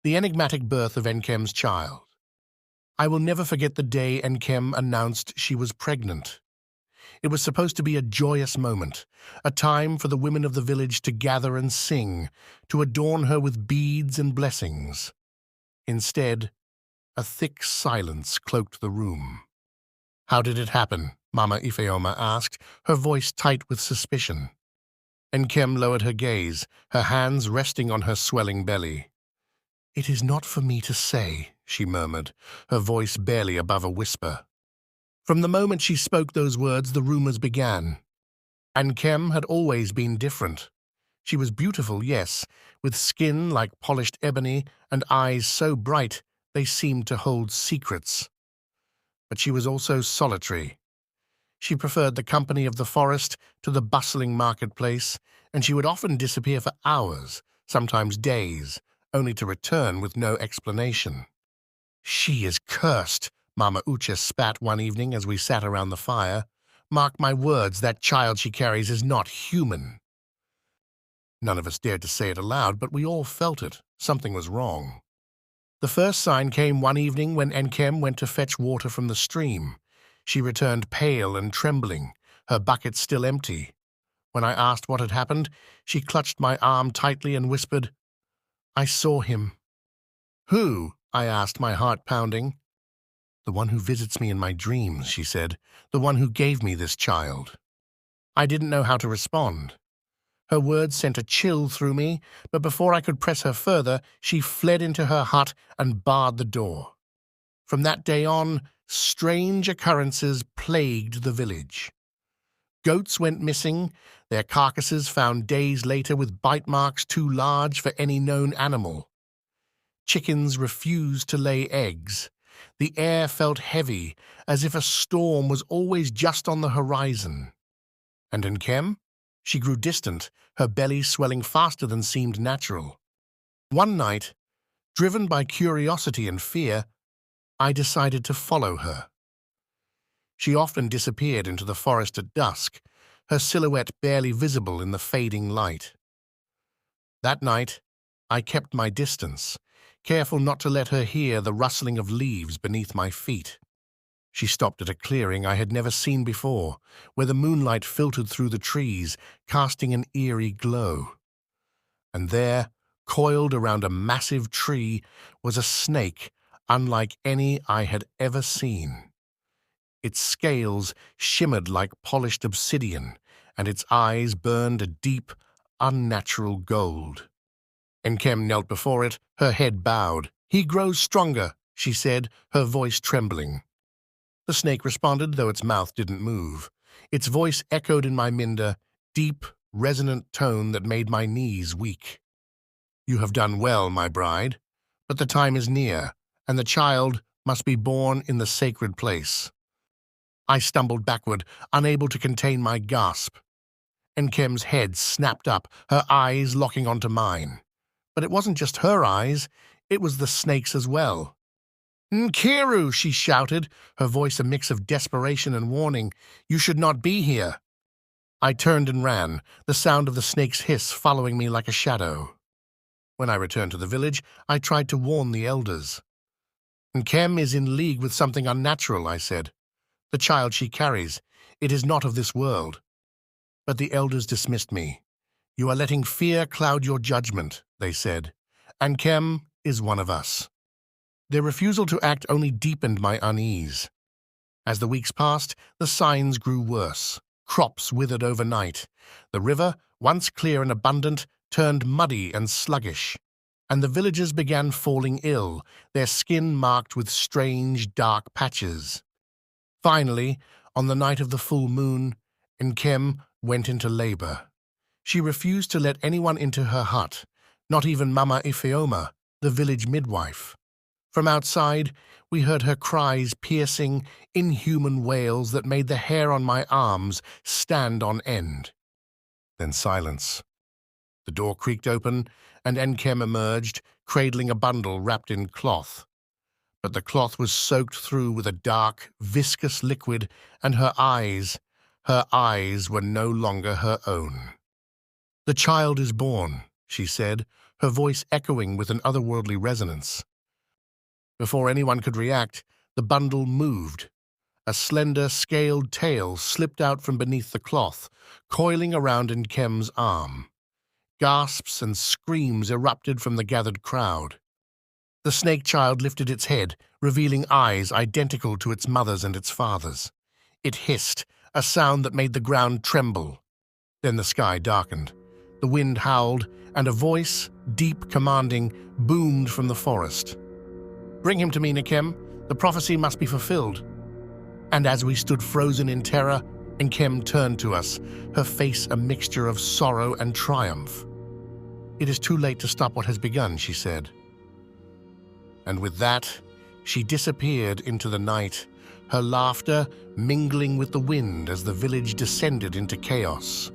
The enigmatic birth of Enkem's child. I will never forget the day Enkem announced she was pregnant. It was supposed to be a joyous moment, a time for the women of the village to gather and sing, to adorn her with beads and blessings. Instead, a thick silence cloaked the room. "How did it happen?" Mama Ifeoma asked, her voice tight with suspicion. Enkem lowered her gaze, her hands resting on her swelling belly. "It is not for me to say," she murmured, her voice barely above a whisper. From the moment she spoke those words, the rumors began. Enkem had always been different. She was beautiful, yes, with skin like polished ebony and eyes so bright they seemed to hold secrets. But she was also solitary. She preferred the company of the forest to the bustling marketplace, and she would often disappear for hours, sometimes days, only to return with no explanation. "She is cursed," Mama Ucha spat one evening as we sat around the fire. "Mark my words, that child she carries is not human." None of us dared to say it aloud, but we all felt it. Something was wrong. The first sign came one evening when Enkem went to fetch water from the stream. She returned pale and trembling, her bucket still empty. When I asked what had happened, she clutched my arm tightly and whispered, "I saw him." "Who?" I asked, my heart pounding. "The one who visits me in my dreams," she said, "the one who gave me this child." I didn't know how to respond. Her words sent a chill through me, but before I could press her further, she fled into her hut and barred the door. From that day on, strange occurrences plagued the village. Goats went missing, their carcasses found days later with bite marks too large for any known animal. Chickens refused to lay eggs. The air felt heavy, as if a storm was always just on the horizon. And Enkem? She grew distant, her belly swelling faster than seemed natural. One night, driven by curiosity and fear, I decided to follow her. She often disappeared into the forest at dusk, her silhouette barely visible in the fading light. That night, I kept my distance, careful not to let her hear the rustling of leaves beneath my feet. She stopped at a clearing I had never seen before, where the moonlight filtered through the trees, casting an eerie glow. And there, coiled around a massive tree, was a snake unlike any I had ever seen. Its scales shimmered like polished obsidian, and its eyes burned a deep, unnatural gold. Enkem knelt before it, her head bowed. "He grows stronger," she said, her voice trembling. The snake responded, though its mouth didn't move. Its voice echoed in my minda, deep, resonant tone that made my knees weak. "You have done well, my bride, but the time is near, and the child must be born in the sacred place." I stumbled backward, unable to contain my gasp. Enkem's head snapped up, her eyes locking onto mine. But it wasn't just her eyes, it was the snake's as well. "Nkiru!" she shouted, her voice a mix of desperation and warning. "You should not be here." I turned and ran, the sound of the snake's hiss following me like a shadow. When I returned to the village, I tried to warn the elders. "Nkem is in league with something unnatural," I said. "The child she carries, it is not of this world." But the elders dismissed me. "You are letting fear cloud your judgment," they said. "Nkem is one of us." Their refusal to act only deepened my unease. As the weeks passed, the signs grew worse. Crops withered overnight. The river, once clear and abundant, turned muddy and sluggish. And the villagers began falling ill, their skin marked with strange, dark patches. Finally, on the night of the full moon, Nkem went into labor. She refused to let anyone into her hut, not even Mama Ifeoma, the village midwife. From outside, we heard her cries, piercing, inhuman wails that made the hair on my arms stand on end. Then silence. The door creaked open, and Enkem emerged, cradling a bundle wrapped in cloth. But the cloth was soaked through with a dark, viscous liquid, and her eyes were no longer her own. "The child is born," she said, her voice echoing with an otherworldly resonance. Before anyone could react, the bundle moved. A slender, scaled tail slipped out from beneath the cloth, coiling around Nkem's arm. Gasps and screams erupted from the gathered crowd. The snake child lifted its head, revealing eyes identical to its mother's and its father's. It hissed, a sound that made the ground tremble. Then the sky darkened. The wind howled, and a voice, deep commanding, boomed from the forest. "Bring him to me, Nkem. The prophecy must be fulfilled." And as we stood frozen in terror, Nkem turned to us, her face a mixture of sorrow and triumph. "It is too late to stop what has begun," she said. And with that, she disappeared into the night, her laughter mingling with the wind as the village descended into chaos.